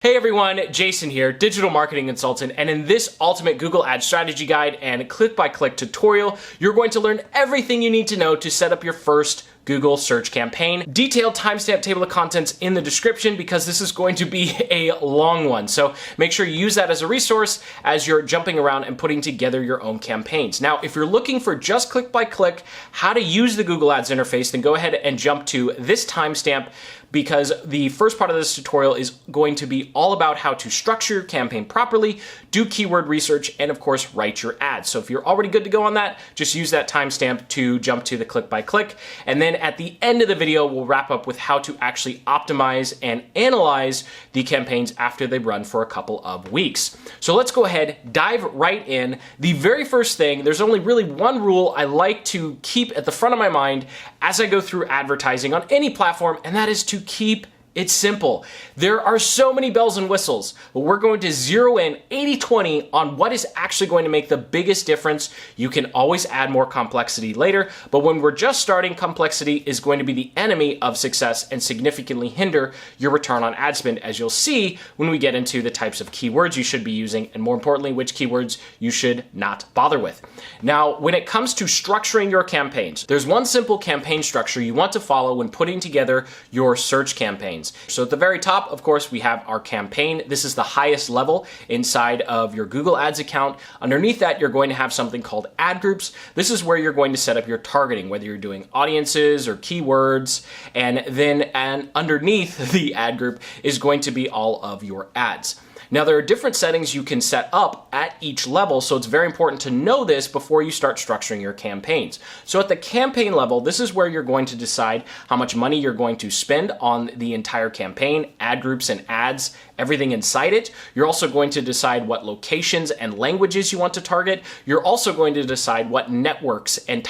Hey everyone, Jason here, digital marketing consultant, and in this ultimate Google Ads strategy guide and click-by-click tutorial, you're going to learn everything you need to know to set up your first Google search campaign. Detailed timestamp table of contents in the description because this is going to be a long one. So make sure you use that as a resource as you're jumping around and putting together your own campaigns. Now, if you're looking for just click-by-click how to use the Google Ads interface, then go ahead and jump to this timestamp because the first part of this tutorial is going to be all about how to structure your campaign properly, do keyword research, and of course, write your ads. So if you're already good to go on that, just use that timestamp to jump to the click-by-click. And then at the end of the video, we'll wrap up with how to actually optimize and analyze the campaigns after they run for a couple of weeks. So let's go ahead, dive right in. The very first thing, there's only really one rule I like to keep at the front of my mind as I go through advertising on any platform, and that is to keep it simple. There are so many bells and whistles, but we're going to zero in 80-20 on what is actually going to make the biggest difference. You can always add more complexity later, but when we're just starting, complexity is going to be the enemy of success and significantly hinder your return on ad spend, as you'll see when we get into the types of keywords you should be using, and more importantly, which keywords you should not bother with. Now, when it comes to structuring your campaigns, there's one simple campaign structure you want to follow when putting together your search campaigns. So at the very top, of course, we have our campaign. This is the highest level inside of your Google Ads account. Underneath that, you're going to have something called ad groups. This is where you're going to set up your targeting, whether you're doing audiences or keywords. And then underneath the ad group is going to be all of your ads. Now, there are different settings you can set up at each level, so it's very important to know this before you start structuring your campaigns. So at the campaign level, this is where you're going to decide how much money you're going to spend on the entire campaign, ad groups and ads, everything inside it. You're also going to decide what locations and languages you want to target. You're also going to decide what networks and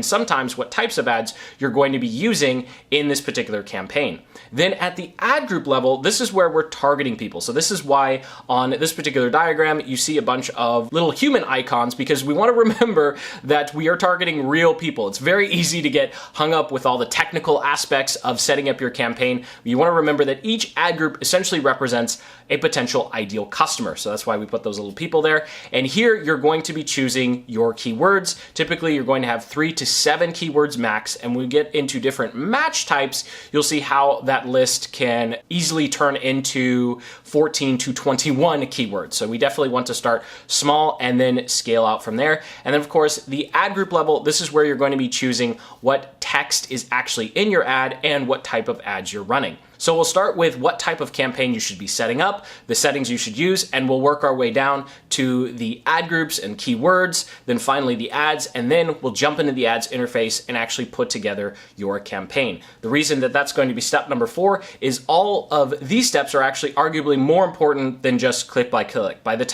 sometimes what types of ads you're going to be using in this particular campaign. Then at the ad group level, this is where we're targeting people. So this is why on this particular diagram, you see a bunch of little human icons because we want to remember that we are targeting real people. It's very easy to get hung up with all the technical aspects of setting up your campaign. You want to remember that each ad group essentially represents a potential ideal customer. So that's why we put those little people there. And here you're going to be choosing your keywords. Typically, you're going to have 3 to 7 keywords max. And when we get into different match types, you'll see how that list can easily turn into 14 to 21 keywords. So we definitely want to start small and then scale out from there. And then of course, the ad group level, this is where you're going to be choosing what text is actually in your ad and what type of ads you're running. So we'll start with what type of campaign you should be setting up, the settings you should use, and we'll work our way down to the ad groups and keywords, then finally the ads, and then we'll jump into the ads interface and actually put together your campaign. The reason that that's going to be step number 4 is all of these steps are actually arguably more important than just click-by-click. By the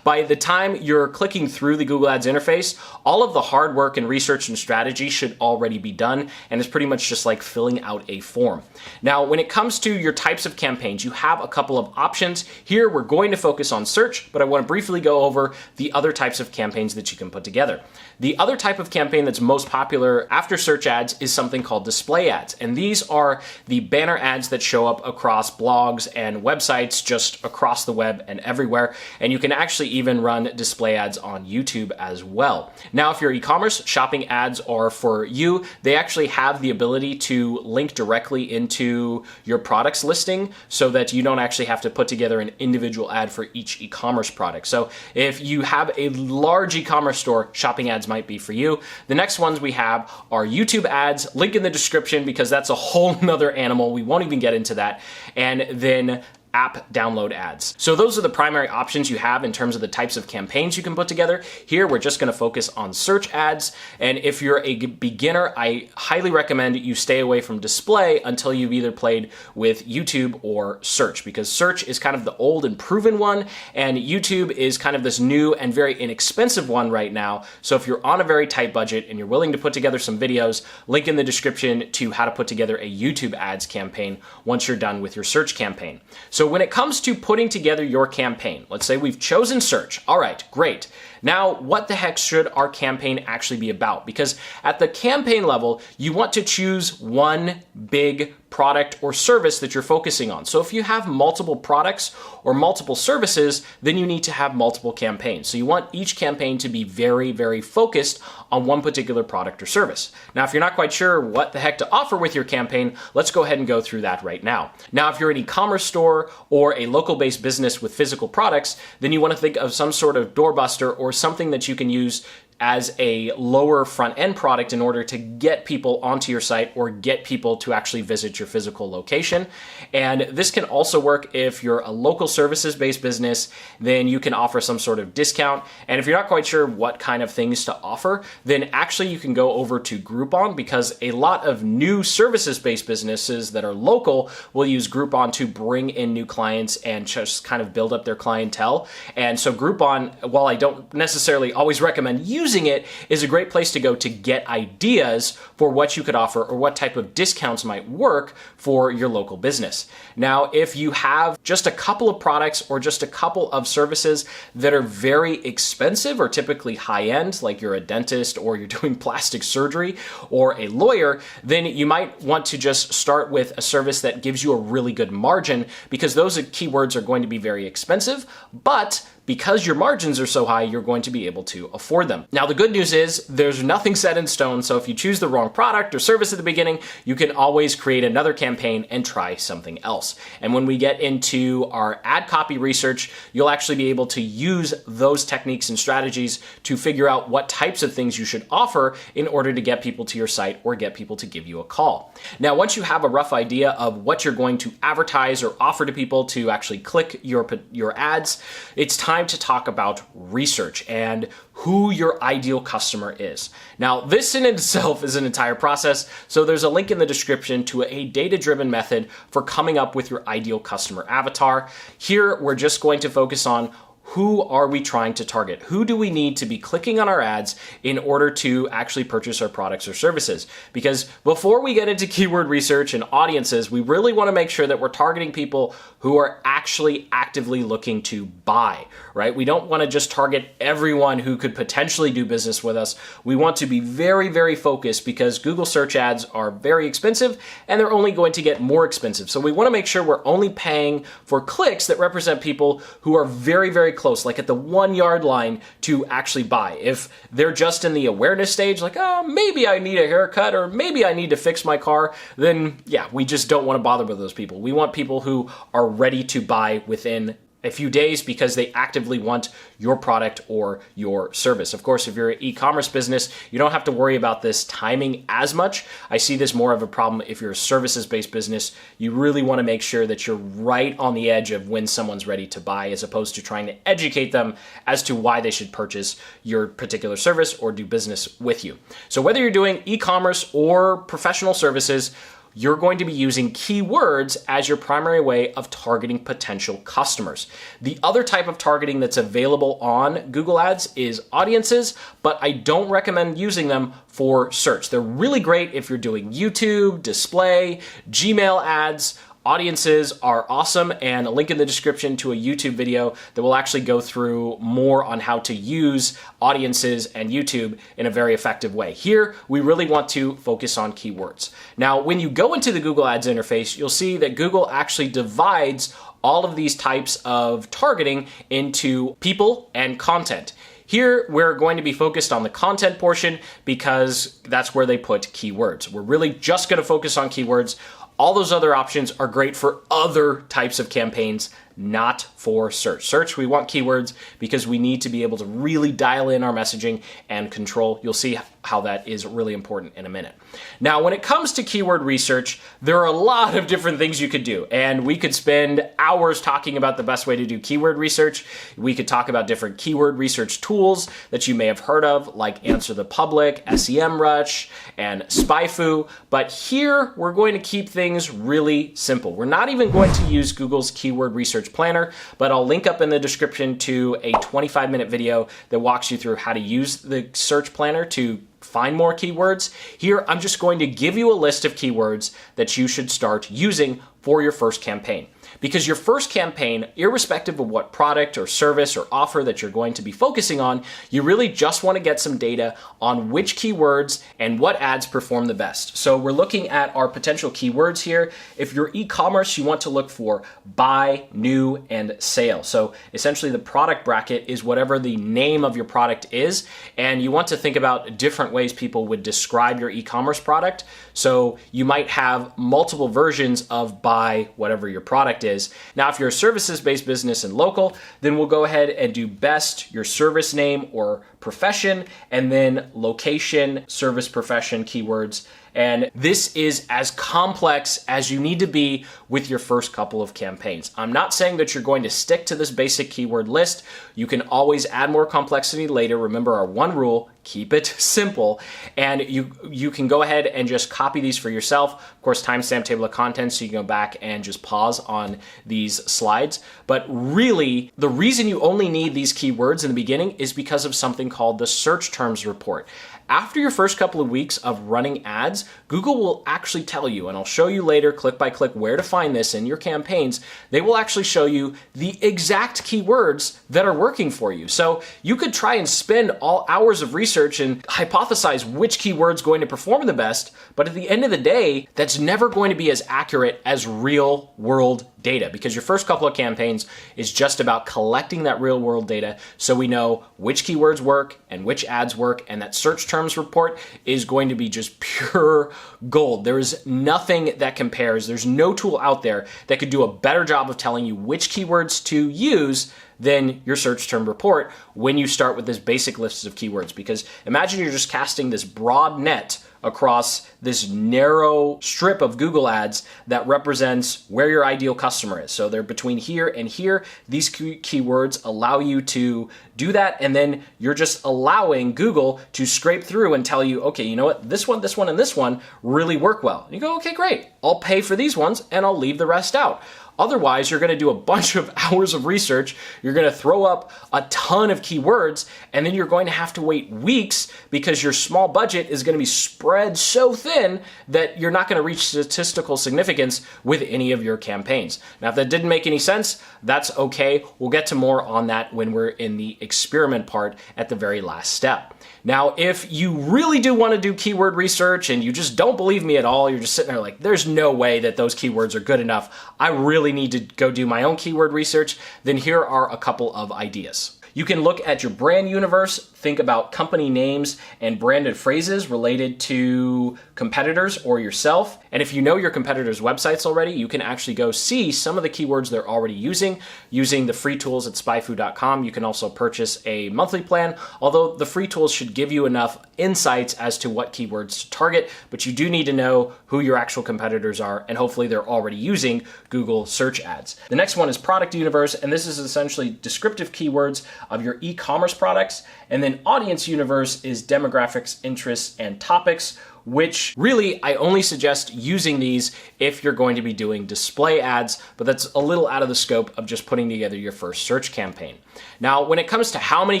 time you're clicking through the Google Ads interface, all of the hard work and research and strategy should already be done, and it's pretty much just like filling out a form. Now, when it comes to your types of campaigns, you have a couple of options. Here, we're going to focus on search, but I want to briefly go over the other types of campaigns that you can put together. The other type of campaign that's most popular after search ads is something called display ads. And these are the banner ads that show up across blogs and websites just across the web and everywhere. And you can actually even run display ads on YouTube as well. Now, if you're e-commerce, shopping ads are for you. They actually have the ability to link directly into your products listing so that you don't actually have to put together an individual ad for each e-commerce product. So if you have a large e-commerce store, shopping ads might be for you. The next ones we have are YouTube ads, link in the description because that's a whole nother animal. We won't even get into that. And then app download ads. So those are the primary options you have in terms of the types of campaigns you can put together. Here, we're just gonna focus on search ads. And if you're a beginner, I highly recommend you stay away from display until you've either played with YouTube or search, because search is kind of the old and proven one, and YouTube is kind of this new and very inexpensive one right now. So if you're on a very tight budget and you're willing to put together some videos, link in the description to how to put together a YouTube ads campaign once you're done with your search campaign. So when it comes to putting together your campaign, let's say we've chosen search. All right, great. Now, what the heck should our campaign actually be about? Because at the campaign level, you want to choose one big product or service that you're focusing on. So if you have multiple products or multiple services, then you need to have multiple campaigns. So you want each campaign to be very, very focused on one particular product or service. Now, if you're not quite sure what the heck to offer with your campaign, let's go ahead and go through that right now. Now, if you're an e-commerce store or a local-based business with physical products, then you want to think of some sort of doorbuster or something that you can use as a lower front end product in order to get people onto your site or get people to actually visit your physical location. And this can also work if you're a local services based business, then you can offer some sort of discount. And if you're not quite sure what kind of things to offer, then actually you can go over to Groupon, because a lot of new services based businesses that are local will use Groupon to bring in new clients and just kind of build up their clientele. And so Groupon, while I don't necessarily always recommend using it, is a great place to go to get ideas for what you could offer or what type of discounts might work for your local business. Now, if you have just a couple of products or just a couple of services that are very expensive or typically high end, like you're a dentist or you're doing plastic surgery or a lawyer, then you might want to just start with a service that gives you a really good margin, because those keywords are going to be very expensive, but because your margins are so high, you're going to be able to afford them. Now, the good news is there's nothing set in stone, so if you choose the wrong product or service at the beginning, you can always create another campaign and try something else. And when we get into our ad copy research, you'll actually be able to use those techniques and strategies to figure out what types of things you should offer in order to get people to your site or get people to give you a call. Now, once you have a rough idea of what you're going to advertise or offer to people to actually click your ads, it's time to talk about research and who your ideal customer is. Now, this in itself is an entire process, so there's a link in the description to a data-driven method for coming up with your ideal customer avatar. Here, we're just going to focus on who are we trying to target? Who do we need to be clicking on our ads in order to actually purchase our products or services? Because before we get into keyword research and audiences, we really want to make sure that we're targeting people who are actually actively looking to buy, right? We don't want to just target everyone who could potentially do business with us. We want to be very, very focused, because Google search ads are very expensive and they're only going to get more expensive. So we want to make sure we're only paying for clicks that represent people who are very, very close, like at the 1 yard line to actually buy. If they're just in the awareness stage, like, oh, maybe I need a haircut or maybe I need to fix my car, then yeah, we just don't want to bother with those people. We want people who are ready to buy within a few days because they actively want your product or your service. Of course, if you're an e-commerce business, you don't have to worry about this timing as much. I see this more of a problem if you're a services-based business. You really want to make sure that you're right on the edge of when someone's ready to buy, as opposed to trying to educate them as to why they should purchase your particular service or do business with you. So whether you're doing e-commerce or professional services, you're going to be using keywords as your primary way of targeting potential customers. The other type of targeting that's available on Google Ads is audiences, but I don't recommend using them for search. They're really great if you're doing YouTube, display, Gmail ads. Audiences are awesome, and a link in the description to a YouTube video that will actually go through more on how to use audiences and YouTube in a very effective way. Here, we really want to focus on keywords. Now, when you go into the Google Ads interface, you'll see that Google actually divides all of these types of targeting into people and content. Here, we're going to be focused on the content portion because that's where they put keywords. We're really just going to focus on keywords. All those other options are great for other types of campaigns, not for search. Search, we want keywords because we need to be able to really dial in our messaging and control. You'll see how that is really important in a minute. Now, when it comes to keyword research, there are a lot of different things you could do, and we could spend hours talking about the best way to do keyword research. We could talk about different keyword research tools that you may have heard of, like Answer the Public, SEMrush, and SpyFu, but here we're going to keep things really simple. We're not even going to use Google's keyword research planner, but I'll link up in the description to a 25-minute video that walks you through how to use the search planner to find more keywords. Here, I'm just going to give you a list of keywords that you should start using for your first campaign. Because your first campaign, irrespective of what product or service or offer that you're going to be focusing on, you really just want to get some data on which keywords and what ads perform the best. So we're looking at our potential keywords here. If you're e-commerce, you want to look for buy, new, and sale. So essentially the product bracket is whatever the name of your product is, and you want to think about different ways people would describe your e-commerce product. So you might have multiple versions of buy whatever your product is. Now, if you're a services-based business and local, then we'll go ahead and do best, your service name or profession, and then location, service, profession, keywords. And this is as complex as you need to be with your first couple of campaigns. I'm not saying that you're going to stick to this basic keyword list. You can always add more complexity later. Remember our one rule, keep it simple. And you can go ahead and just copy these for yourself. Of course, timestamp table of contents, so you can go back and just pause on these slides. But really, the reason you only need these keywords in the beginning is because of something called the search terms report. After your first couple of weeks of running ads, Google will actually tell you, and I'll show you later click by click where to find this in your campaigns. They will actually show you the exact keywords that are working for you. So you could try and spend all hours of research and hypothesize which keyword's going to perform the best, but at the end of the day, that's never going to be as accurate as real world data, because your first couple of campaigns is just about collecting that real world data so we know which keywords work and which ads work, and that search terms report is going to be just pure gold. There is nothing that compares. There's no tool out there that could do a better job of telling you which keywords to use than your search term report when you start with this basic list of keywords. Because imagine you're just casting this broad net across this narrow strip of Google ads that represents where your ideal customer is. So they're between here and here. These keywords allow you to do that, and then you're just allowing Google to scrape through and tell you, okay, you know what, this one, and this one really work well. And you go, okay, great. I'll pay for these ones and I'll leave the rest out. Otherwise, you're going to do a bunch of hours of research, you're going to throw up a ton of keywords, and then you're going to have to wait weeks because your small budget is going to be spread so thin that you're not going to reach statistical significance with any of your campaigns. Now, if that didn't make any sense, that's okay. We'll get to more on that when we're in the experiment part at the very last step. Now, if you really do want to do keyword research and you just don't believe me at all, you're just sitting there like, there's no way that those keywords are good enough, I really need to go do my own keyword research, then here are a couple of ideas. You can look at your brand universe, think about company names and branded phrases related to competitors or yourself. And if you know your competitors' websites already, you can actually go see some of the keywords they're already using the free tools at spyfu.com. You can also purchase a monthly plan, although the free tools should give you enough insights as to what keywords to target, but you do need to know who your actual competitors are, and hopefully they're already using Google search ads. The next one is product universe, and this is essentially descriptive keywords of your e-commerce products. And then audience universe is demographics, interests, and topics, which really I only suggest using these if you're going to be doing display ads, but that's a little out of the scope of just putting together your first search campaign. Now, when it comes to how many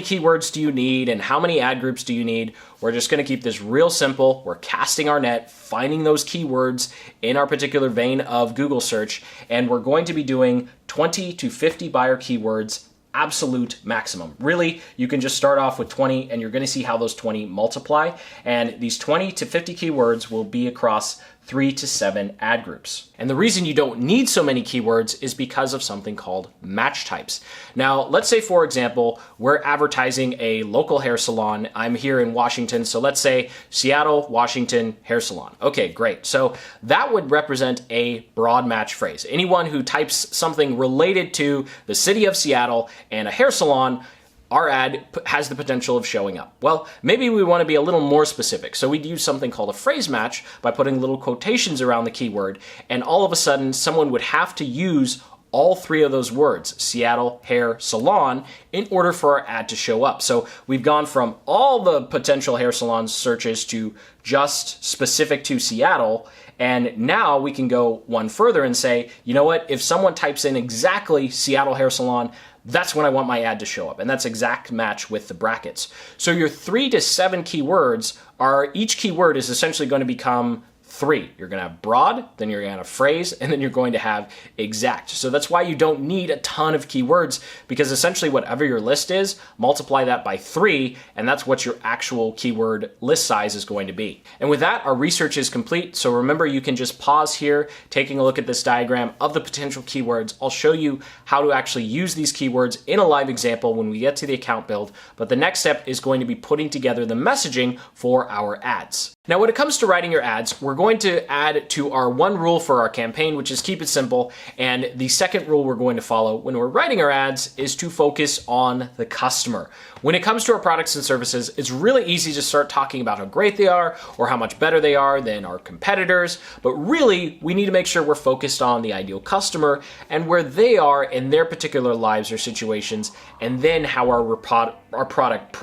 keywords do you need and how many ad groups do you need, we're just going to keep this real simple. We're casting our net, finding those keywords in our particular vein of Google search, and we're going to be doing 20 to 50 buyer keywords, absolute maximum. Really, you can just start off with 20 and you're going to see how those 20 multiply. And these 20 to 50 keywords will be across 3 to 7 ad groups. And the reason you don't need so many keywords is because of something called match types. Now, let's say, for example, we're advertising a local hair salon. I'm here in Washington, so let's say Seattle, Washington hair salon. Okay, great. So that would represent a broad match phrase. Anyone who types something related to the city of Seattle and a hair salon, our ad has the potential of showing up. Well, maybe we want to be a little more specific. So we'd use something called a phrase match by putting little quotations around the keyword, and all of a sudden someone would have to use all 3 of those words, Seattle hair salon, in order for our ad to show up. So we've gone from all the potential hair salon searches to just specific to Seattle. And now we can go one further and say, you know what, if someone types in exactly Seattle hair salon, that's when I want my ad to show up. And that's exact match with the brackets. So your 3 to 7 keywords are, each keyword is essentially going to become three. You're going to have broad, then you're going to have phrase, and then you're going to have exact. So that's why you don't need a ton of keywords, because essentially whatever your list is, multiply that by 3, and that's what your actual keyword list size is going to be. And with that, our research is complete. So remember, you can just pause here, taking a look at this diagram of the potential keywords. I'll show you how to actually use these keywords in a live example when we get to the account build. But the next step is going to be putting together the messaging for our ads. Now, when it comes to writing your ads, we're going to add to our one rule for our campaign, which is keep it simple. And the second rule we're going to follow when we're writing our ads is to focus on the customer. When it comes to our products and services, it's really easy to start talking about how great they are or how much better they are than our competitors. But really, we need to make sure we're focused on the ideal customer and where they are in their particular lives or situations, and then how our product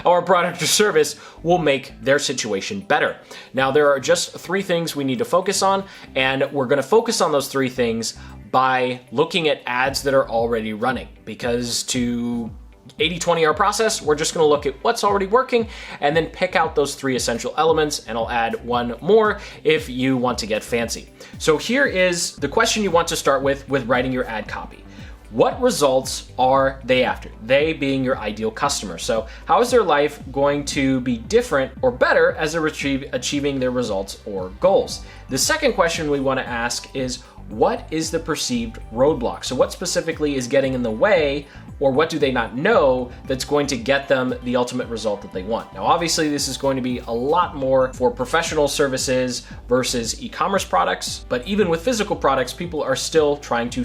or service will make their situation better. Now, there are just 3 things we need to focus on, and we're going to focus on those 3 things by looking at ads that are already running, because to 80-20 our process, we're just going to look at what's already working and then pick out those 3 essential elements, and I'll add one more if you want to get fancy. So here is the question you want to start with writing your ad copy. What results are they after? They being your ideal customer. So how is their life going to be different or better as they're achieving their results or goals? The second question we want to ask is, what is the perceived roadblock? So what specifically is getting in the way, or what do they not know that's going to get them the ultimate result that they want? Now, obviously, this is going to be a lot more for professional services versus e-commerce products, but even with physical products, people are still trying to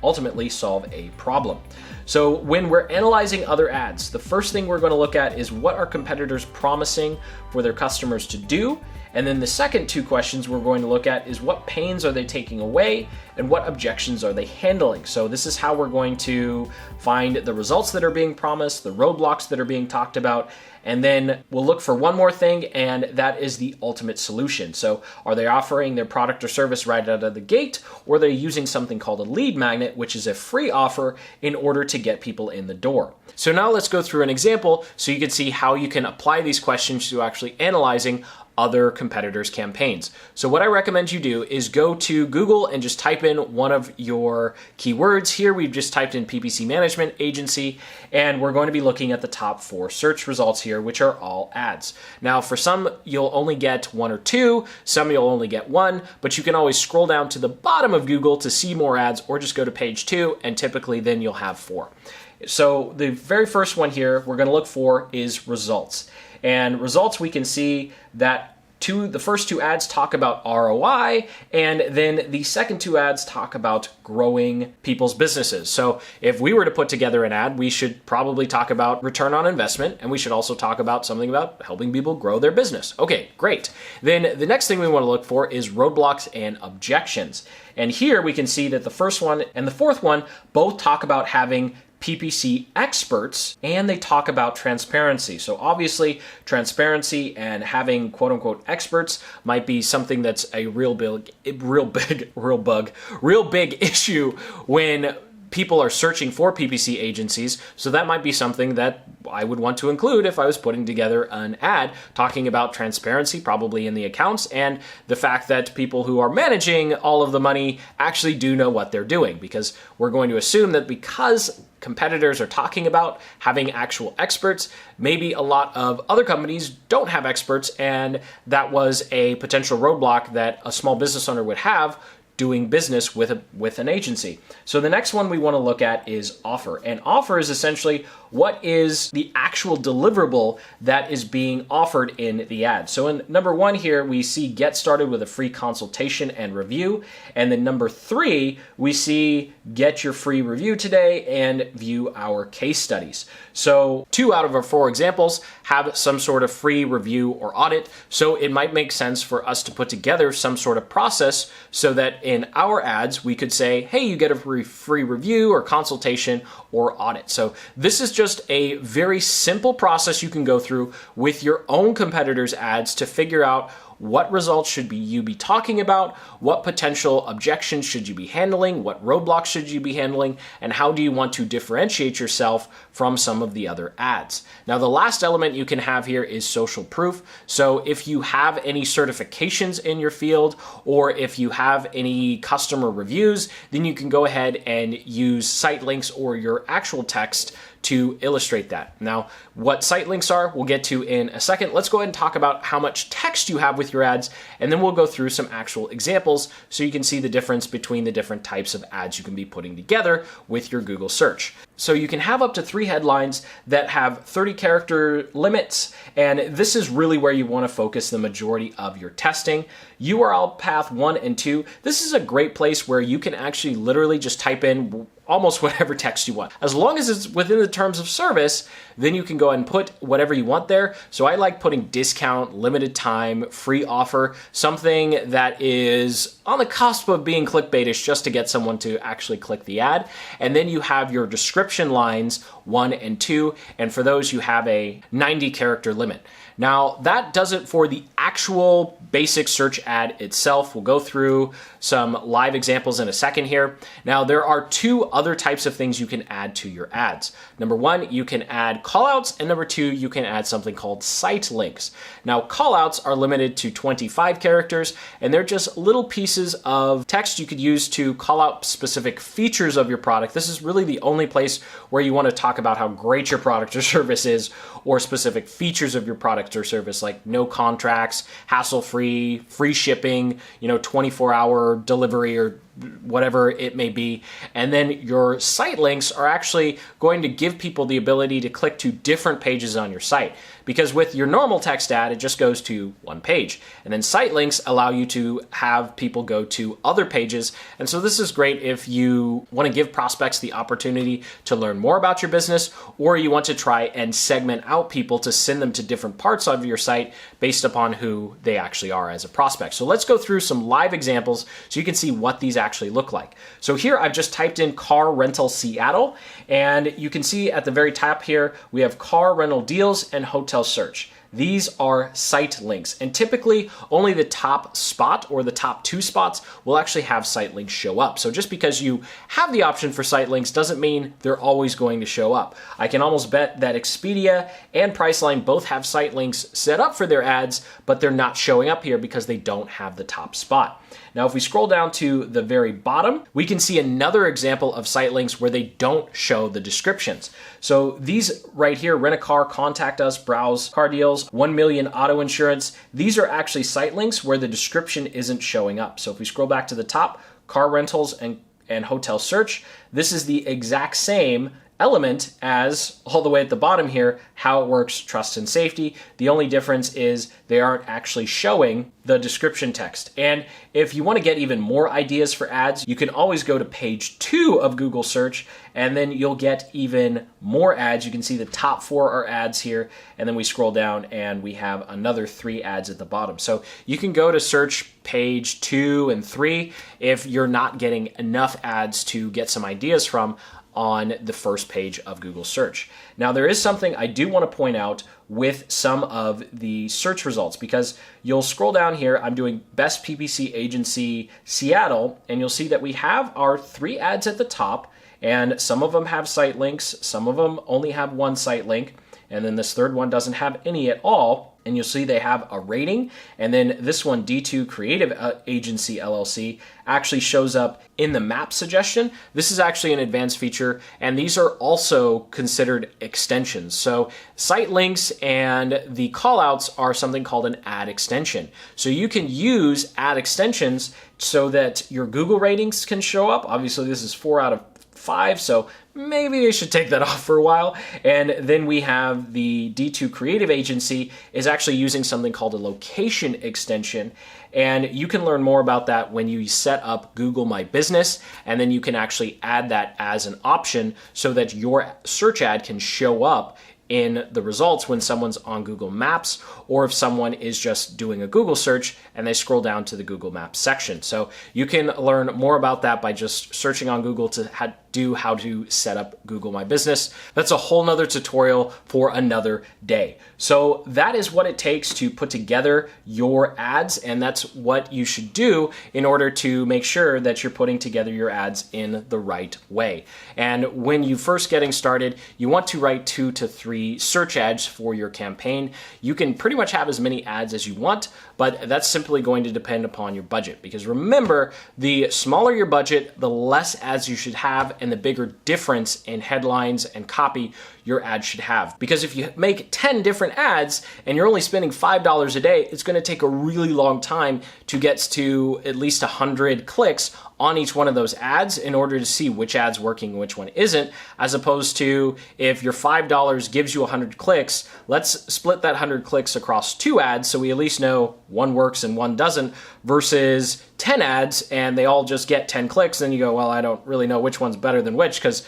ultimately solve a problem. So when we're analyzing other ads, the first thing we're going to look at is what are competitors promising for their customers to do? And then the second 2 questions we're going to look at is what pains are they taking away and what objections are they handling? So this is how we're going to find the results that are being promised, the roadblocks that are being talked about, and then we'll look for one more thing, and that is the ultimate solution. So are they offering their product or service right out of the gate, or are they using something called a lead magnet, which is a free offer in order to get people in the door? So now let's go through an example so you can see how you can apply these questions to actually analyzing other competitors' campaigns. So what I recommend you do is go to Google and just type in one of your keywords. Here we've just typed in PPC management agency, and we're going to be looking at the top 4 search results here, which are all ads. Now, for some, you'll only get 1 or 2, some you'll only get 1, but you can always scroll down to the bottom of Google to see more ads, or just go to page 2, and typically then you'll have 4. So the very first one here we're going to look for is results. And results, we can see that the first 2 ads talk about ROI, and then the second 2 ads talk about growing people's businesses. So if we were to put together an ad, we should probably talk about return on investment, and we should also talk about something about helping people grow their business. Okay, great. Then the next thing we want to look for is roadblocks and objections. And here we can see that the first one and the fourth one both talk about having PPC experts, and they talk about transparency. So obviously transparency and having quote unquote experts might be something that's a real big issue when people are searching for PPC agencies. So that might be something that I would want to include if I was putting together an ad talking about transparency, probably in the accounts, and the fact that people who are managing all of the money actually do know what they're doing, because we're going to assume that because competitors are talking about having actual experts, maybe a lot of other companies don't have experts, and that was a potential roadblock that a small business owner would have doing business with an agency. So the next one we want to look at is offer. And offer is essentially what is the actual deliverable that is being offered in the ad. So in number 1 here, we see get started with a free consultation and review. And then number 3, we see get your free review today and view our case studies. So 2 out of our 4 examples have some sort of free review or audit. So it might make sense for us to put together some sort of process so that in our ads, we could say, hey, you get a free review or consultation or audit. So this is just a very simple process you can go through with your own competitors' ads to figure out what results should you be talking about, what potential objections should you be handling, what roadblocks should you be handling, and how do you want to differentiate yourself from some of the other ads. Now, the last element you can have here is social proof. So if you have any certifications in your field, or if you have any customer reviews, then you can go ahead and use site links or your actual text to illustrate that. Now, what site links are, we'll get to in a second. Let's go ahead and talk about how much text you have with your ads, and then we'll go through some actual examples so you can see the difference between the different types of ads you can be putting together with your Google search. So you can have up to 3 headlines that have 30 character limits, and this is really where you want to focus the majority of your testing. URL path 1 and 2, this is a great place where you can actually literally just type in almost whatever text you want. As long as it's within the terms of service, then you can go ahead and put whatever you want there. So I like putting discount, limited time, free offer, something that is on the cusp of being clickbaitish just to get someone to actually click the ad. And then you have your description lines 1 and 2, and for those you have a 90 character limit. Now, that does it for the actual basic search ad itself. We'll go through some live examples in a second here. Now, there are 2 other types of things you can add to your ads. Number 1, you can add callouts, and number 2, you can add something called site links. Now, callouts are limited to 25 characters, and they're just little pieces of text you could use to call out specific features of your product. This is really the only place where you want to talk about how great your product or service is, or specific features of your product or service, like no contracts, hassle-free, free shipping, 24-hour delivery, or whatever it may be. And then your site links are actually going to give people the ability to click to different pages on your site. Because with your normal text ad, it just goes to one page. And then site links allow you to have people go to other pages. And so this is great if you want to give prospects the opportunity to learn more about your business, or you want to try and segment out people to send them to different parts of your site based upon who they actually are as a prospect. So let's go through some live examples so you can see what these actually look like. So here I've just typed in car rental Seattle, and you can see at the very top here we have car rental deals and hotel search. These are site links, and typically only the top spot or the top 2 spots will actually have site links show up. So just because you have the option for site links doesn't mean they're always going to show up. I can almost bet that Expedia and Priceline both have site links set up for their ads, but they're not showing up here because they don't have the top spot. Now, if we scroll down to the very bottom, we can see another example of site links where they don't show the descriptions. So these right here, rent a car, contact us, browse car deals, 1 million auto insurance. These are actually site links where the description isn't showing up. So if we scroll back to the top, car rentals and hotel search, this is the exact same element as all the way at the bottom here, how it works, trust and safety. The only difference is they aren't actually showing the description text. And if you want to get even more ideas for ads, you can always go to page 2 of Google search, and then you'll get even more ads. You can see the top 4 are ads here, and then we scroll down and we have another 3 ads at the bottom. So you can go to search page 2 and 3 if you're not getting enough ads to get some ideas from on the first page of Google search. Now, there is something I do want to point out with some of the search results, because you'll scroll down here, I'm doing best PPC agency Seattle, and you'll see that we have our 3 ads at the top, and some of them have site links, some of them only have 1 site link, and then this third one doesn't have any at all. And you'll see they have a rating, and then this one, D2 Creative Agency LLC, actually shows up in the map suggestion. This is actually an advanced feature, and these are also considered extensions. So site links and the callouts are something called an ad extension. So you can use ad extensions so that your Google ratings can show up. Obviously, this is 4 out of 5, so maybe they should take that off for a while. And then we have the D2 Creative Agency is actually using something called a location extension. And you can learn more about that when you set up Google My Business, and then you can actually add that as an option so that your search ad can show up in the results when someone's on Google Maps, or if someone is just doing a Google search and they scroll down to the Google Maps section. So you can learn more about that by just searching on Google to do how to set up Google My Business. That's a whole nother tutorial for another day. So that is what it takes to put together your ads, and that's what you should do in order to make sure that you're putting together your ads in the right way. And when you first getting started, you want to write 2 to 3 search ads for your campaign. You can pretty much have as many ads as you want, but that's simply going to depend upon your budget. Because remember, the smaller your budget, the less ads you should have, and the bigger difference in headlines and copy your ad should have. Because if you make 10 different ads and you're only spending $5 a day, it's going to take a really long time to get to at least 100 clicks on each one of those ads in order to see which ad's working and which one isn't, as opposed to if your $5 gives you 100 clicks, let's split that 100 clicks across 2 ads so we at least know one works and one doesn't, versus 10 ads and they all just get 10 clicks, then you go, well, I don't really know which one's better than which because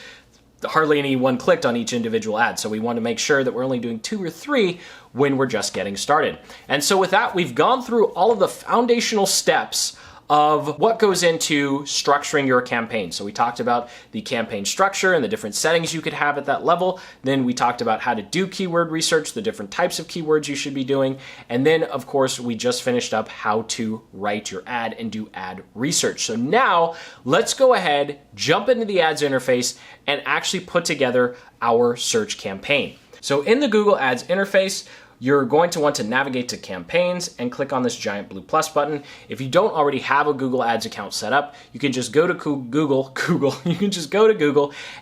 hardly anyone clicked on each individual ad. So we want to make sure that we're only doing 2 or 3 when we're just getting started. And so with that, we've gone through all of the foundational steps of what goes into structuring your campaign. So we talked about the campaign structure and the different settings you could have at that level. Then we talked about how to do keyword research, the different types of keywords you should be doing. And then of course, we just finished up how to write your ad and do ad research. So now let's go ahead, jump into the ads interface and actually put together our search campaign. So in the Google Ads interface, you're going to want to navigate to campaigns and click on this giant blue plus button. If you don't already have a Google Ads account set up, you can just go to Google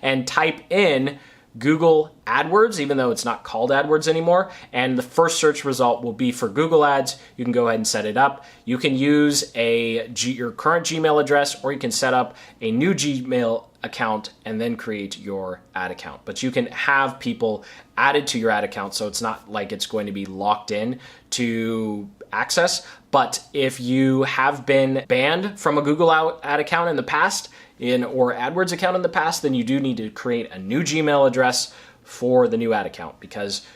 and type in Google AdWords, even though it's not called AdWords anymore. And the first search result will be for Google Ads. You can go ahead and set it up. You can use your current Gmail address, or you can set up a new Gmail account and then create your ad account. But you can have people added to your ad account, so it's not like it's going to be locked in to access. But if you have been banned from a Google ad account in the past, or AdWords account in the past, then you do need to create a new Gmail address for the new ad account, because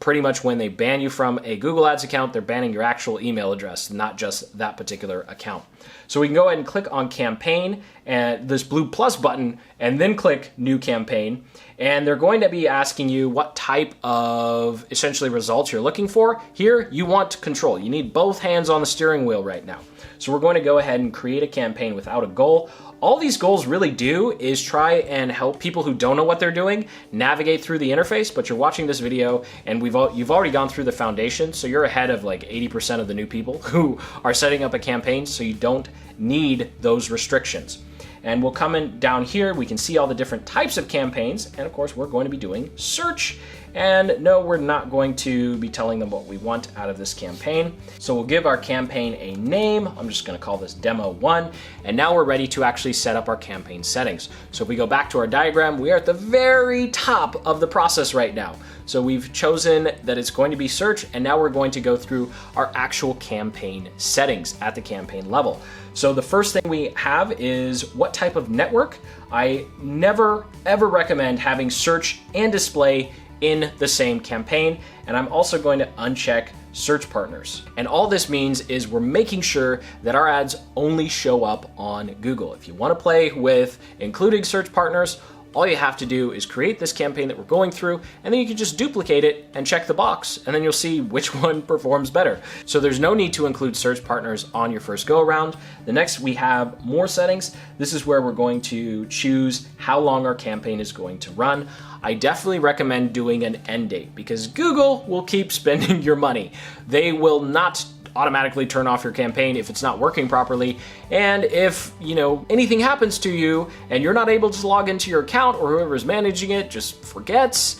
pretty much when they ban you from a Google Ads account, they're banning your actual email address, not just that particular account. So we can go ahead and click on campaign and this blue plus button and then click new campaign. And they're going to be asking you what type of essentially results you're looking for. Here, you want control. You need both hands on the steering wheel right now. So we're going to go ahead and create a campaign without a goal. All these goals really do is try and help people who don't know what they're doing navigate through the interface, but you're watching this video and you've already gone through the foundation, so you're ahead of like 80% of the new people who are setting up a campaign, so you don't need those restrictions. And we'll come in down here, we can see all the different types of campaigns, and of course we're going to be doing search. And no, we're not going to be telling them what we want out of this campaign. So we'll give our campaign a name. I'm just gonna call this Demo 1. And now we're ready to actually set up our campaign settings. So if we go back to our diagram, we are at the very top of the process right now. So we've chosen that it's going to be search, and now we're going to go through our actual campaign settings at the campaign level. So the first thing we have is what type of network. I never ever recommend having search and display in the same campaign, and I'm also going to uncheck search partners. And all this means is we're making sure that our ads only show up on Google. If you want to play with including search partners, all you have to do is create this campaign that we're going through, and then you can just duplicate it and check the box, and then you'll see which one performs better. So there's no need to include search partners on your first go around. The next, we have more settings. This is where we're going to choose how long our campaign is going to run. I definitely recommend doing an end date, because Google will keep spending your money. They will not automatically turn off your campaign if it's not working properly. And if, anything happens to you and you're not able to log into your account, or whoever's managing it just forgets,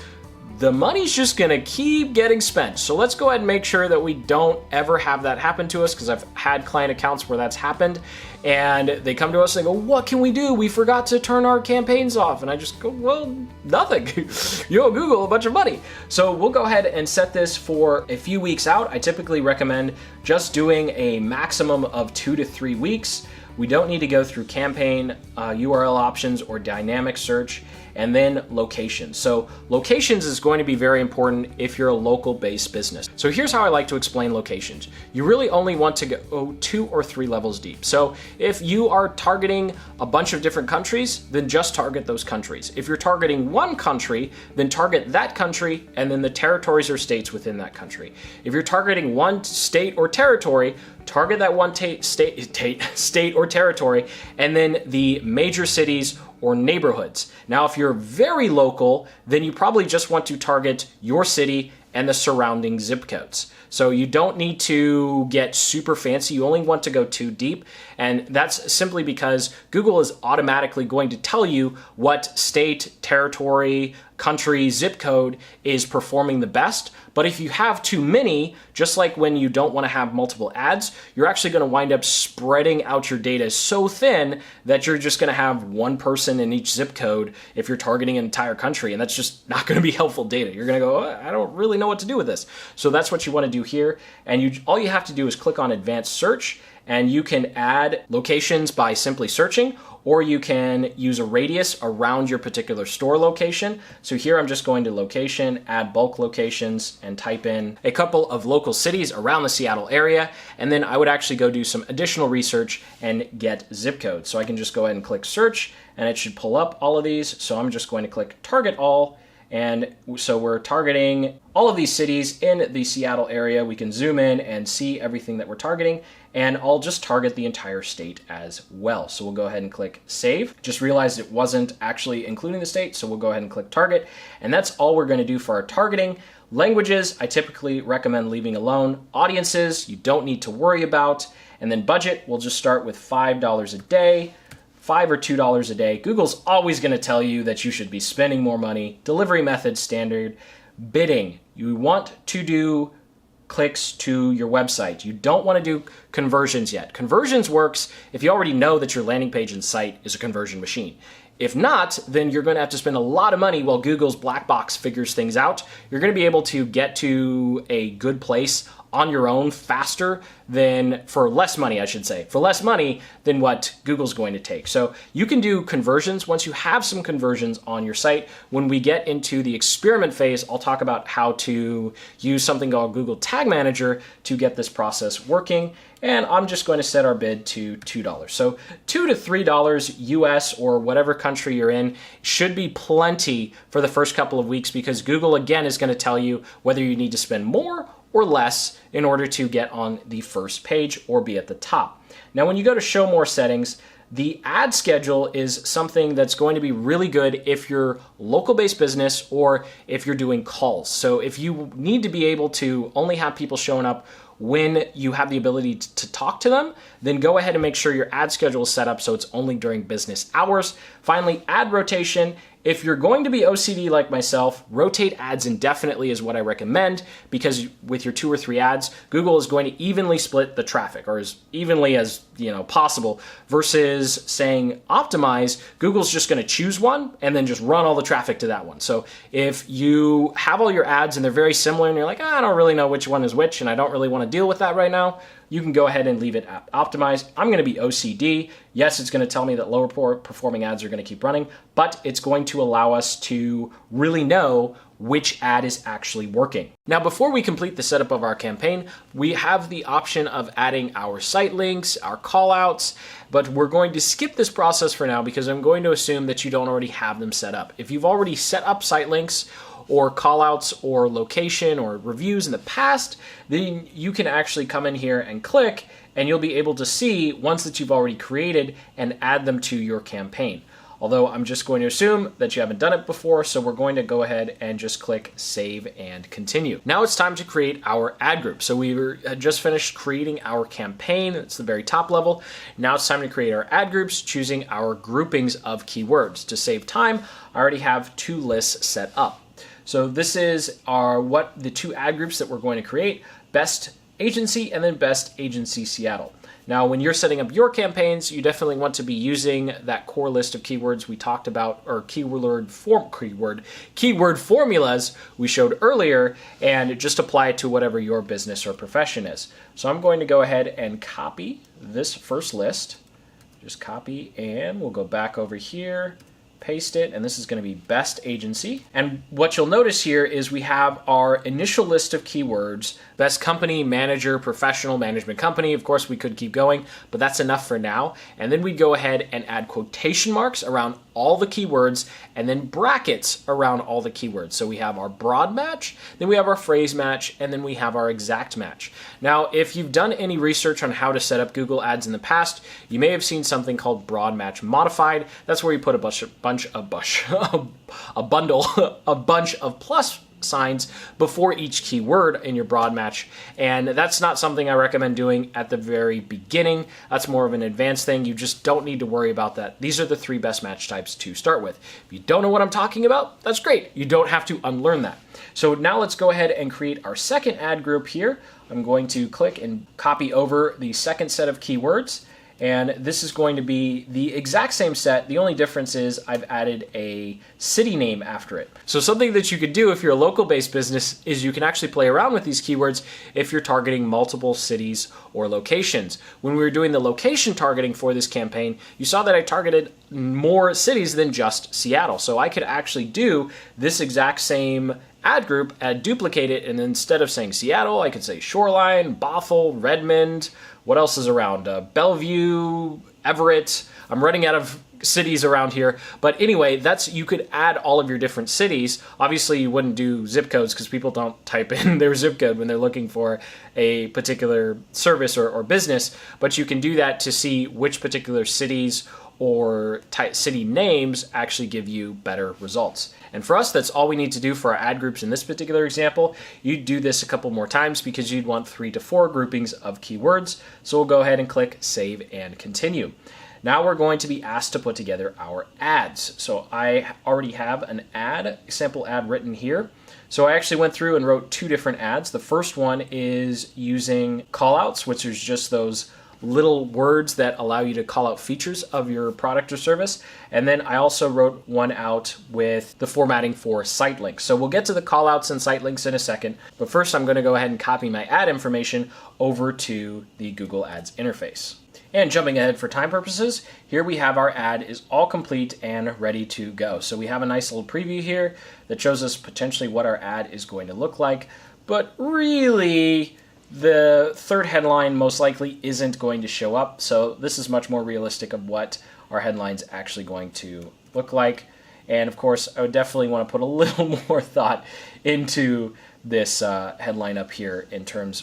the money's just gonna keep getting spent. So let's go ahead and make sure that we don't ever have that happen to us, because I've had client accounts where that's happened, and they come to us and they go, what can we do? We forgot to turn our campaigns off. And I just go, well, nothing. You owe Google a bunch of money. So we'll go ahead and set this for a few weeks out. I typically recommend just doing a maximum of 2 to 3 weeks. We don't need to go through campaign, URL options, or dynamic search. And then locations. So locations is going to be very important if you're a local based business. So here's how I like to explain locations. You really only want to go 2 or 3 levels deep. So if you are targeting a bunch of different countries, then just target those countries. If you're targeting one country, then target that country and then the territories or states within that country. If you're targeting one state or territory, target that one state or territory, and then the major cities or neighborhoods. Now, if you're very local, then you probably just want to target your city and the surrounding zip codes. So you don't need to get super fancy. You only want to go too deep. And that's simply because Google is automatically going to tell you what state, territory, country, zip code is performing the best. But if you have too many, just like when you don't want to have multiple ads, you're actually going to wind up spreading out your data so thin that you're just going to have one person in each zip code if you're targeting an entire country. And that's just not going to be helpful data. You're going to go, I don't really know what to do with this. So that's what you want to do here. And all you have to do is click on Advanced Search, and you can add locations by simply searching, or you can use a radius around your particular store location. So here I'm just going to location, add bulk locations, and type in a couple of local cities around the Seattle area. And then I would actually go do some additional research and get zip codes. So I can just go ahead and click search, and it should pull up all of these. So I'm just going to click target all. And so we're targeting all of these cities in the Seattle area. We can zoom in and see everything that we're targeting, and I'll just target the entire state as well. So we'll go ahead and click save. Just realized it wasn't actually including the state, so we'll go ahead and click target. And that's all we're going to do for our targeting. Languages, I typically recommend leaving alone. Audiences, you don't need to worry about. And then budget, we'll just start with $5 a day. $5 or $2 a day. Google's always going to tell you that you should be spending more money. Delivery method standard. Bidding. You want to do clicks to your website. You don't want to do conversions yet. Conversions works if you already know that your landing page and site is a conversion machine. If not, then you're going to have to spend a lot of money while Google's black box figures things out. You're going to be able to get to a good place on your own faster than, for less money, I should say, for less money than what Google's going to take. So you can do conversions once you have some conversions on your site. When we get into the experiment phase, I'll talk about how to use something called Google Tag Manager to get this process working. And I'm just going to set our bid to $2. So $2 to $3 US or whatever country you're in should be plenty for the first couple of weeks, because Google again is going to tell you whether you need to spend more or less in order to get on the first page or be at the top. Now, when you go to show more settings, the ad schedule is something that's going to be really good if you're local-based business or if you're doing calls. So if you need to be able to only have people showing up when you have the ability to talk to them, then go ahead and make sure your ad schedule is set up so it's only during business hours. Finally, ad rotation. If you're going to be OCD like myself, rotate ads indefinitely is what I recommend, because with your 2 or 3 ads, Google is going to evenly split the traffic, or as evenly as possible, versus saying optimize. Google's just going to choose one and then just run all the traffic to that one. So if you have all your ads and they're very similar and you're like, I don't really know which one is which and I don't really want to deal with that right now, you can go ahead and leave it optimized. I'm going to be OCD. Yes, it's going to tell me that lower performing ads are going to keep running, but it's going to allow us to really know which ad is actually working. Now, before we complete the setup of our campaign, we have the option of adding our site links, our callouts, but we're going to skip this process for now because I'm going to assume that you don't already have them set up. If you've already set up site links or callouts or location or reviews in the past, then you can actually come in here and click, and you'll be able to see ones that you've already created and add them to your campaign. Although I'm just going to assume that you haven't done it before, so we're going to go ahead and just click save and continue. Now it's time to create our ad group. So we had just finished creating our campaign. It's the very top level. Now it's time to create our ad groups, choosing our groupings of keywords. To save time, I already have 2 lists set up. So this is the 2 ad groups that we're going to create: Best Agency and then Best Agency Seattle. Now, when you're setting up your campaigns, you definitely want to be using that core list of keywords we talked about, or keyword formulas we showed earlier, and just apply it to whatever your business or profession is. So I'm going to go ahead and copy this first list. Just copy, and we'll go back over here paste it, and this is going to be best agency. And what you'll notice here is we have our initial list of keywords: best company, manager, professional, management company. Of course, we could keep going, but that's enough for now. And then we go ahead and add quotation marks around all the keywords and then brackets around all the keywords. So we have our broad match, then we have our phrase match, and then we have our exact match. Now, if you've done any research on how to set up Google Ads in the past, you may have seen something called broad match modified. That's where you put a bunch of plus signs before each keyword in your broad match, and that's not something I recommend doing at the very beginning. That's more of an advanced thing. You just don't need to worry about that. These are the 3 best match types to start with. If you don't know what I'm talking about, that's great. You don't have to unlearn that. So now let's go ahead and create our second ad group here. I'm going to click and copy over the second set of keywords. And this is going to be the exact same set. The only difference is I've added a city name after it. So something that you could do if you're a local-based business is you can actually play around with these keywords if you're targeting multiple cities or locations. When we were doing the location targeting for this campaign, you saw that I targeted more cities than just Seattle. So I could actually do this exact same ad group, duplicate it, and instead of saying Seattle, I could say Shoreline, Bothell, Redmond. What else is around? Bellevue, Everett. I'm running out of cities around here. But anyway, you could add all of your different cities. Obviously, you wouldn't do zip codes because people don't type in their zip code when they're looking for a particular service or business. But you can do that to see which particular cities or city names actually give you better results. And for us, that's all we need to do for our ad groups in this particular example. You'd do this a couple more times because you'd want 3 to 4 groupings of keywords. So we'll go ahead and click Save and Continue. Now we're going to be asked to put together our ads. So I already have an sample ad written here. So I actually went through and wrote 2 different ads. The first one is using callouts, which is just those little words that allow you to call out features of your product or service. And then I also wrote one out with the formatting for Sitelinks. So we'll get to the callouts and Sitelinks in a second, but first I'm going to go ahead and copy my ad information over to the Google Ads interface. And jumping ahead for time purposes, here we have our ad is all complete and ready to go. So we have a nice little preview here that shows us potentially what our ad is going to look like, but really the third headline most likely isn't going to show up. So this is much more realistic of what our headline's actually going to look like. And of course, I would definitely want to put a little more thought into this headline up here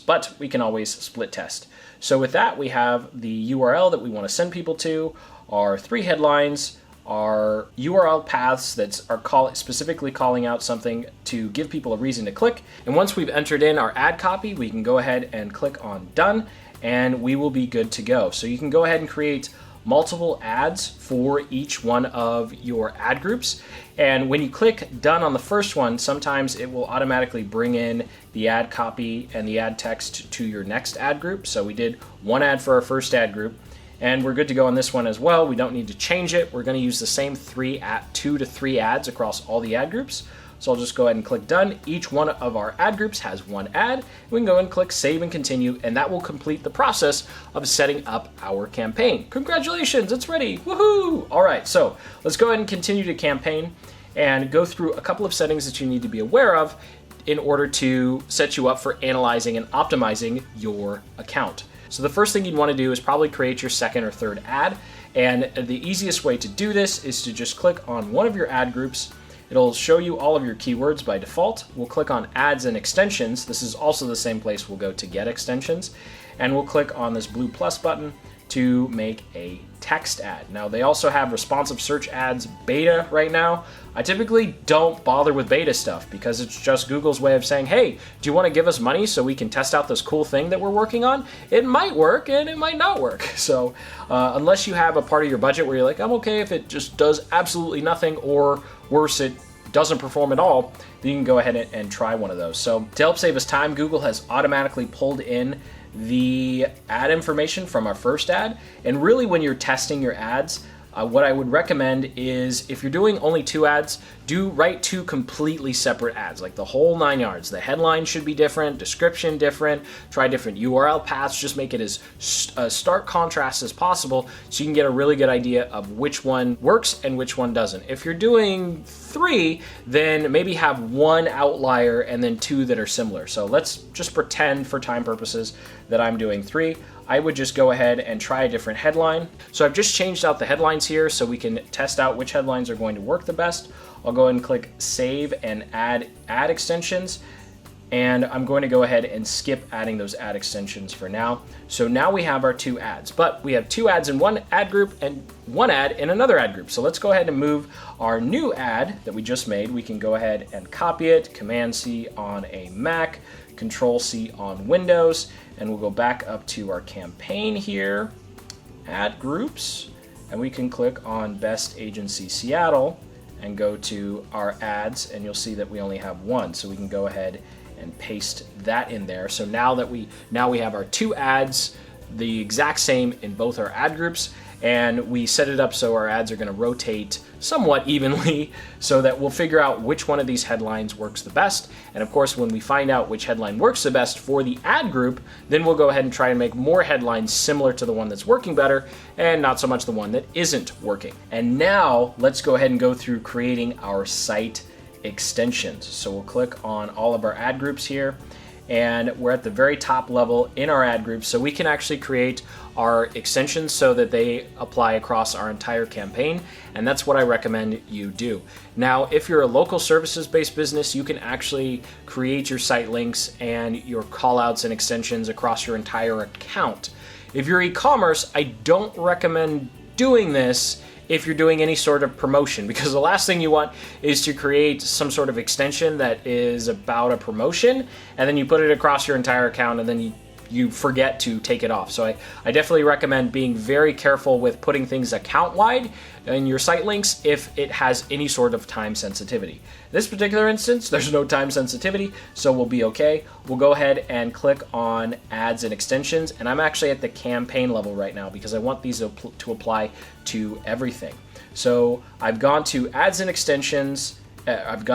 but we can always split test. So with that, we have the URL that we want to send people to, our 3 headlines, our URL paths that are specifically calling out something to give people a reason to click. And once we've entered in our ad copy, we can go ahead and click on Done, and we will be good to go. So you can go ahead and create multiple ads for each one of your ad groups. And when you click Done on the first one, sometimes it will automatically bring in the ad copy and the ad text to your next ad group. So we did 1 ad for our first ad group, and we're good to go on this one as well. We don't need to change it. We're going to use the same 2 to 3 ads across all the ad groups. So I'll just go ahead and click Done. Each one of our ad groups has 1 ad. We can go and click Save and Continue, and that will complete the process of setting up our campaign. Congratulations, it's ready. Woohoo! All right, so let's go ahead and continue to campaign and go through a couple of settings that you need to be aware of in order to set you up for analyzing and optimizing your account. So the first thing you'd want to do is probably create your second or third ad. And the easiest way to do this is to just click on one of your ad groups. It'll show you all of your keywords by default. We'll click on Ads and Extensions. This is also the same place we'll go to get extensions. And we'll click on this blue plus button to make a text ad. Now they also have responsive search ads beta right now. I typically don't bother with beta stuff because it's just Google's way of saying, hey, do you want to give us money so we can test out this cool thing that we're working on? It might work and it might not work. So unless you have a part of your budget where you're like, I'm okay if it just does absolutely nothing, or worse, it doesn't perform at all, then you can go ahead and try one of those. So to help save us time, Google has automatically pulled in the ad information from our first ad. And really when you're testing your ads, what I would recommend is if you're doing only 2 ads, write 2 completely separate ads, like the whole 9 yards. The headline should be different, description different, try different URL paths, just make it as stark contrast as possible so you can get a really good idea of which one works and which one doesn't. If you're doing 3, then maybe have 1 outlier and then 2 that are similar. So let's just pretend for time purposes that I'm doing 3. I would just go ahead and try a different headline. So I've just changed out the headlines here so we can test out which headlines are going to work the best. I'll go ahead and click save and add ad extensions. And I'm going to go ahead and skip adding those ad extensions for now. So now we have our 2 ads, but we have 2 ads in one ad group and 1 ad in another ad group. So let's go ahead and move our new ad that we just made. We can go ahead and copy it, Command C on a Mac, Control C on Windows, and we'll go back up to our campaign here, ad groups, and we can click on Best Agency Seattle and go to our ads, and you'll see that we only have 1. So we can go ahead and paste that in there. So now we have our 2 ads, the exact same in both our ad groups, and we set it up so our ads are going to rotate somewhat evenly so that we'll figure out which one of these headlines works the best. And of course, when we find out which headline works the best for the ad group, then we'll go ahead and try and make more headlines similar to the one that's working better and not so much the one that isn't working. And now let's go ahead and go through creating our site extensions. So we'll click on all of our ad groups here, and we're at the very top level in our ad groups, so we can actually create our extensions so that they apply across our entire campaign, and that's what I recommend you do. Now, if you're a local services-based business, you can actually create your site links and your callouts and extensions across your entire account. If you're e-commerce, I don't recommend doing this if you're doing any sort of promotion, because the last thing you want is to create some sort of extension that is about a promotion and then you put it across your entire account and then you forget to take it off. So I definitely recommend being very careful with putting things account-wide in your site links if it has any sort of time sensitivity. In this particular instance, there's no time sensitivity, so we'll be okay. We'll go ahead and click on ads and extensions, and I'm actually at the campaign level right now because I want these to apply to everything. So I've gone to ads and extensions, I've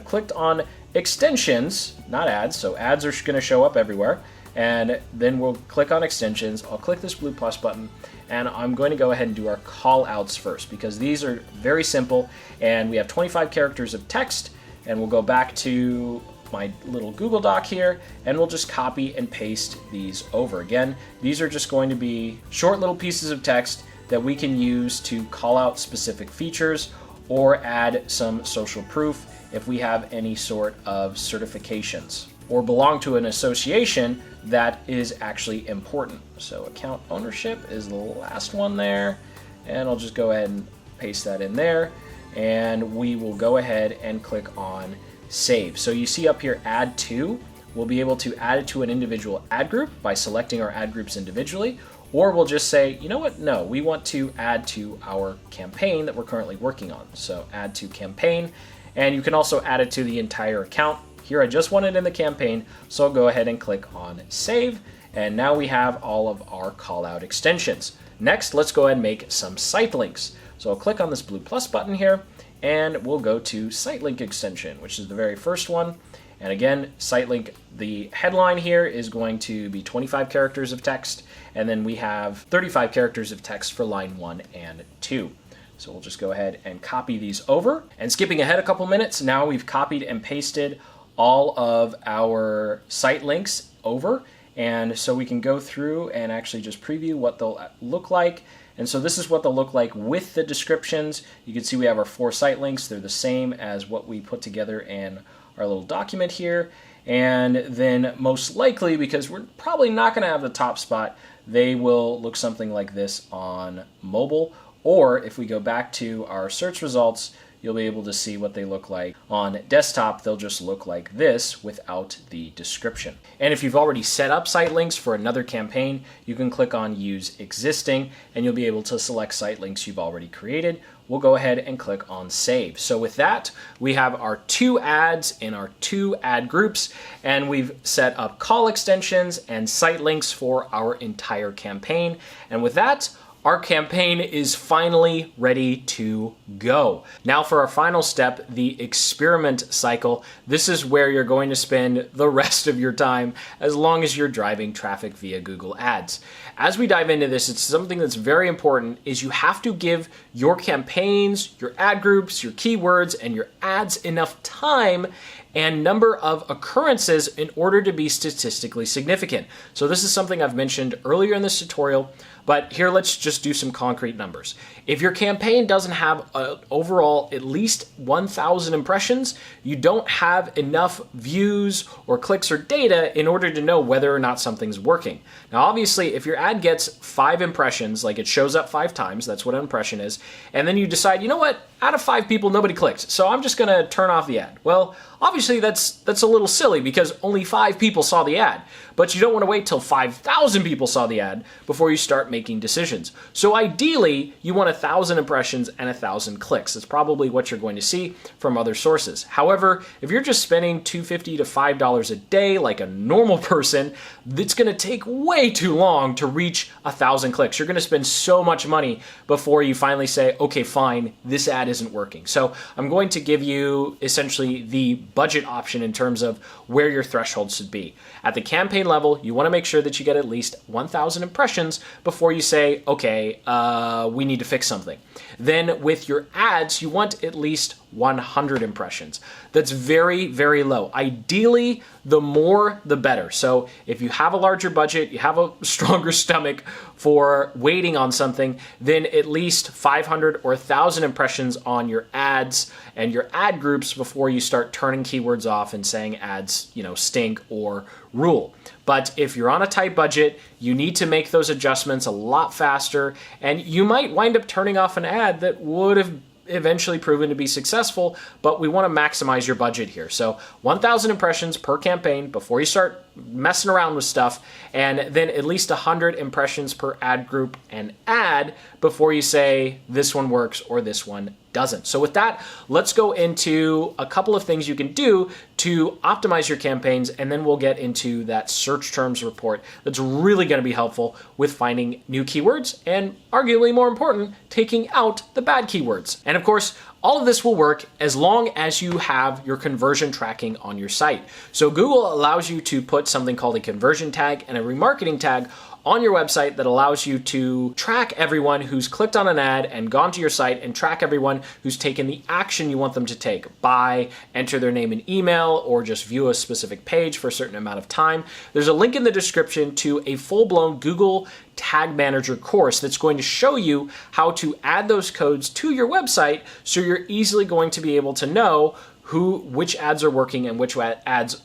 clicked on extensions, not ads, so ads are going to show up everywhere, and then we'll click on extensions. I'll click this blue plus button, and I'm going to go ahead and do our call outs first because these are very simple, and we have 25 characters of text, and we'll go back to my little Google Doc here, and we'll just copy and paste these over. Again, these are just going to be short little pieces of text that we can use to call out specific features or add some social proof if we have any sort of certifications or belong to an association that is actually important. So account ownership is the last one there, and I'll just go ahead and paste that in there, and we will go ahead and click on save. So you see up here add to, we'll be able to add it to an individual ad group by selecting our ad groups individually, or we'll just say, you know what, no, we want to add to our campaign that we're currently working on. So add to campaign, and you can also add it to the entire account. Here I just want it in the campaign, so I'll go ahead and click on save, and now we have all of our callout extensions. Next, let's go ahead and make some site links. So I'll click on this blue plus button here, and we'll go to site link extension, which is the very first one. And again, site link, the headline here is going to be 25 characters of text, and then we have 35 characters of text for line 1 and 2. So we'll just go ahead and copy these over. And skipping ahead a couple minutes, now we've copied and pasted all of our site links over. And so we can go through and actually just preview what they'll look like. And so this is what they'll look like with the descriptions. You can see we have our 4 site links. They're the same as what we put together in our little document here. And then most likely, because we're probably not going to have the top spot, they will look something like this on mobile. Or if we go back to our search results, you'll be able to see what they look like on desktop. They'll just look like this without the description. And if you've already set up site links for another campaign, you can click on Use Existing, and you'll be able to select site links you've already created. We'll go ahead and click on Save. So with that, we have our 2 ads in our 2 ad groups, and we've set up call extensions and site links for our entire campaign. And with that, our campaign is finally ready to go. Now for our final step, the experiment cycle. This is where you're going to spend the rest of your time as long as you're driving traffic via Google Ads. As we dive into this, it's something that's very important is you have to give your campaigns, your ad groups, your keywords, and your ads enough time and number of occurrences in order to be statistically significant. So this is something I've mentioned earlier in this tutorial, but here let's just do some concrete numbers. If your campaign doesn't have overall at least 1,000 impressions, you don't have enough views or clicks or data in order to know whether or not something's working. Now obviously if your ad gets 5 impressions, like it shows up 5 times, that's what an impression is, and then you decide, you know what, out of 5 people nobody clicked, so I'm just gonna turn off the ad. Well, obviously that's a little silly because only 5 people saw the ad, but you don't want to wait till 5,000 people saw the ad before you start making decisions. So ideally, you want 1,000 impressions and 1,000 clicks. That's probably what you're going to see from other sources. However, if you're just spending $2.50 to $5 a day like a normal person, it's going to take way too long to reach 1,000 clicks. You're going to spend so much money before you finally say, okay, fine, this ad isn't working. So I'm going to give you essentially the budget option in terms of where your threshold should be. At the campaign level, you want to make sure that you get at least 1,000 impressions before you say, okay, we need to fix something. Then with your ads, you want at least 100 impressions. That's very, very low. Ideally, the more, the better. So if you have a larger budget, you have a stronger stomach for waiting on something, then at least 500 or 1,000 impressions on your ads and your ad groups before you start turning keywords off and saying ads, stink or rule. But if you're on a tight budget, you need to make those adjustments a lot faster, and you might wind up turning off an ad that would have eventually proven to be successful, but we want to maximize your budget here. So 1,000 impressions per campaign before you start messing around with stuff, and then at least 100 impressions per ad group and ad before you say this one works or this one doesn't. So with that, let's go into a couple of things you can do to optimize your campaigns, and then we'll get into that search terms report that's really going to be helpful with finding new keywords and, arguably more important, taking out the bad keywords. And of course, all of this will work as long as you have your conversion tracking on your site. So Google allows you to put something called a conversion tag and a remarketing tag on your website that allows you to track everyone who's clicked on an ad and gone to your site, and track everyone who's taken the action you want them to take: buy, enter their name and email, or just view a specific page for a certain amount of time. There's a link in the description to a full-blown Google Tag Manager course that's going to show you how to add those codes to your website, so you're easily going to be able to know which ads are working and which ads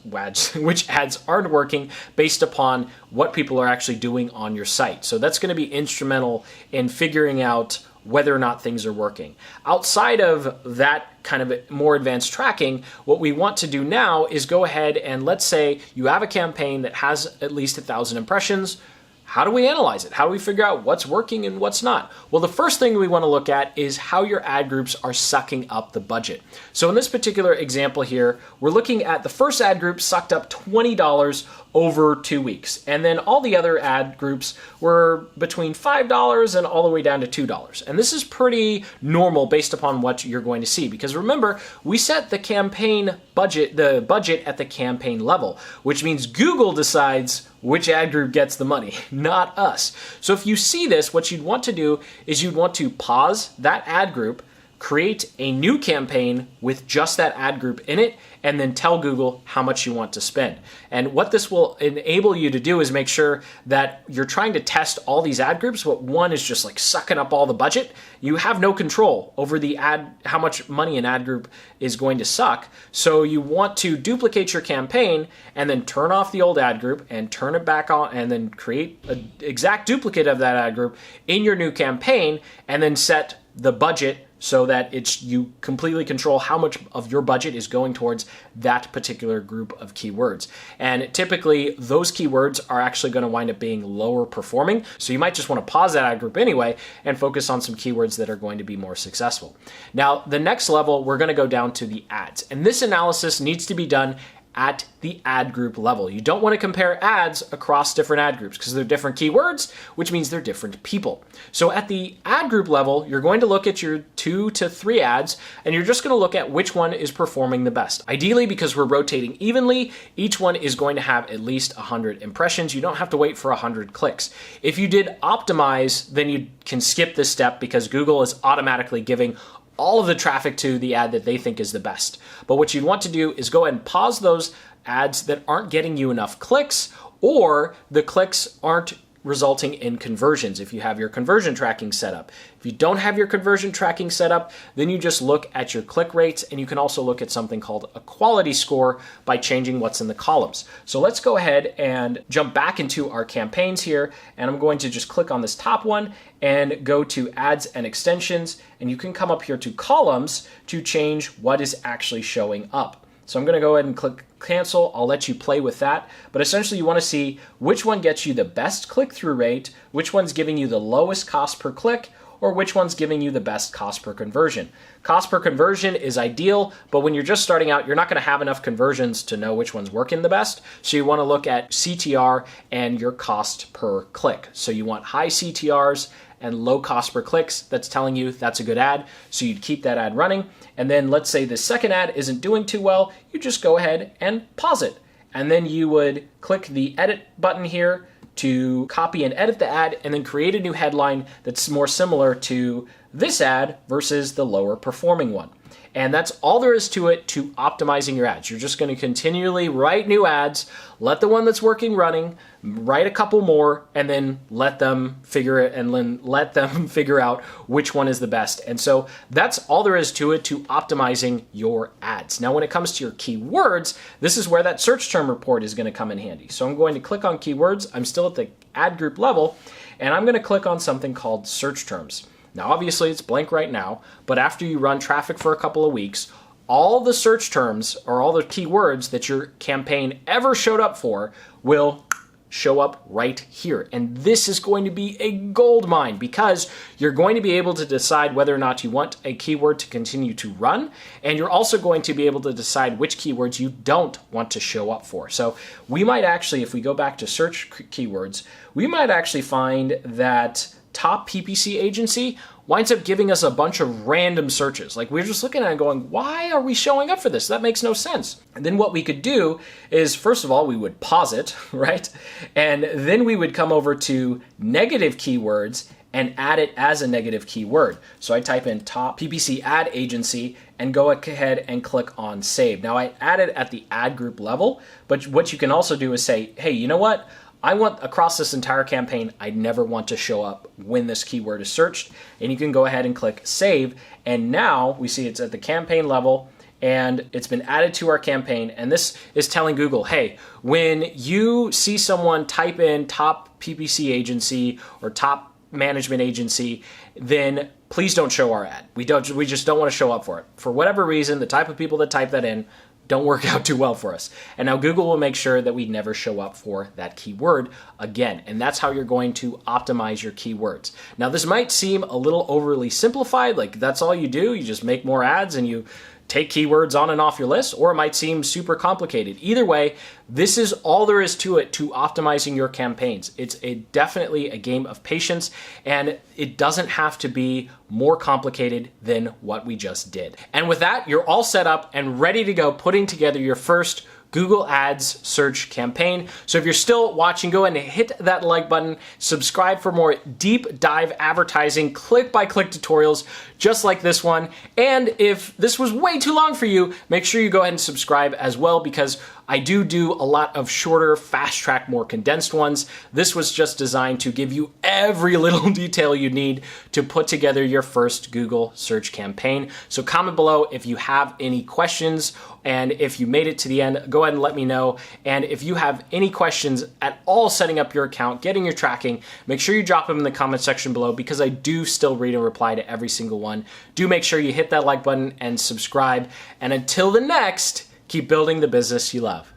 aren't working based upon what people are actually doing on your site. So that's going to be instrumental in figuring out whether or not things are working. Outside of that kind of more advanced tracking, what we want to do now is go ahead and, let's say you have a campaign that has at least 1,000 impressions. How do we analyze it? How do we figure out what's working and what's not? Well, the first thing we want to look at is how your ad groups are sucking up the budget. So in this particular example here, we're looking at the first ad group sucked up $20 over 2 weeks. And then all the other ad groups were between $5 and all the way down to $2. And this is pretty normal based upon what you're going to see, because remember, we set the campaign budget, the budget at the campaign level, which means Google decides which ad group gets the money, not us. So if you see this, what you'd want to do is you'd want to pause that ad group, create a new campaign with just that ad group in it, and then tell Google how much you want to spend. And what this will enable you to do is make sure that you're trying to test all these ad groups, but one is just like sucking up all the budget. You have no control over the ad, how much money an ad group is going to suck. So you want to duplicate your campaign and then turn off the old ad group and turn it back on, and then create an exact duplicate of that ad group in your new campaign, and then set the budget so that you completely control how much of your budget is going towards that particular group of keywords. And typically those keywords are actually going to wind up being lower performing. So you might just want to pause that ad group anyway and focus on some keywords that are going to be more successful. Now, the next level, we're going to go down to the ads. And this analysis needs to be done at the ad group level. You don't want to compare ads across different ad groups because they're different keywords, which means they're different people. So at the ad group level, you're going to look at your 2 to 3 ads, and you're just going to look at which one is performing the best. Ideally, because we're rotating evenly, each one is going to have at least 100 impressions. You don't have to wait for 100 clicks. If you did optimize, then you can skip this step because Google is automatically giving all of the traffic to the ad that they think is the best. But what you'd want to do is go ahead and pause those ads that aren't getting you enough clicks, or the clicks aren't resulting in conversions if you have your conversion tracking set up. If you don't have your conversion tracking set up, then you just look at your click rates, and you can also look at something called a quality score by changing what's in the columns. So let's go ahead and jump back into our campaigns here, and I'm going to just click on this top one and go to ads and extensions, and you can come up here to columns to change what is actually showing up. So I'm going to go ahead and click cancel. I'll let you play with that. But essentially you want to see which one gets you the best click-through rate, which one's giving you the lowest cost per click, or which one's giving you the best cost per conversion. Cost per conversion is ideal, but when you're just starting out, you're not going to have enough conversions to know which one's working the best. So you want to look at CTR and your cost per click. So you want high CTRs and low cost per clicks. That's telling you that's a good ad. So you'd keep that ad running. And then let's say the second ad isn't doing too well, you just go ahead and pause it. And then you would click the edit button here to copy and edit the ad, and then create a new headline that's more similar to this ad versus the lower performing one. And that's all there is to it to optimizing your ads. You're just going to continually write new ads, let the one that's working running, write a couple more, and then let them figure it, and then let them figure out which one is the best. And so that's all there is to it to optimizing your ads. Now, when it comes to your keywords, this is where that search term report is going to come in handy. So I'm going to click on keywords. I'm still at the ad group level, and I'm going to click on something called search terms. Now, obviously, it's blank right now, but after you run traffic for a couple of weeks, all the search terms or all the keywords that your campaign ever showed up for will show up right here. And this is going to be a gold mine because you're going to be able to decide whether or not you want a keyword to continue to run, and you're also going to be able to decide which keywords you don't want to show up for. So we might actually, if we go back to search keywords, we might actually find that top PPC agency winds up giving us a bunch of random searches. Like, we're just looking at it going, why are we showing up for this? That makes no sense. And then what we could do is, first of all, we would pause it, right? And then we would come over to negative keywords and add it as a negative keyword. So I type in top PPC ad agency and go ahead and click on save. Now, I add it at the ad group level, but what you can also do is say, hey, you know what? I want across this entire campaign, I never want to show up when this keyword is searched. And you can go ahead and click save. And now we see it's at the campaign level and it's been added to our campaign. And this is telling Google, hey, when you see someone type in top PPC agency or top management agency, then please don't show our ad. We just don't want to show up for it. For whatever reason, the type of people that type that in don't work out too well for us. And now Google will make sure that we never show up for that keyword again. And that's how you're going to optimize your keywords. Now, this might seem a little overly simplified, like that's all you do. You just make more ads and you take keywords on and off your list, or it might seem super complicated. Either way, this is all there is to it to optimizing your campaigns. It's definitely a game of patience, and it doesn't have to be more complicated than what we just did. And with that, you're all set up and ready to go putting together your first Google Ads search campaign. So if you're still watching, go ahead and hit that like button, subscribe for more deep dive advertising, click by click tutorials just like this one. And if this was way too long for you, make sure you go ahead and subscribe as well, because I do a lot of shorter, fast track, more condensed ones. This was just designed to give you every little detail you need to put together your first Google search campaign. So comment below if you have any questions, and if you made it to the end, go ahead and let me know. And if you have any questions at all setting up your account, getting your tracking, make sure you drop them in the comment section below, because I do still read and reply to every single one. Do make sure you hit that like button and subscribe. And until the next, keep building the business you love.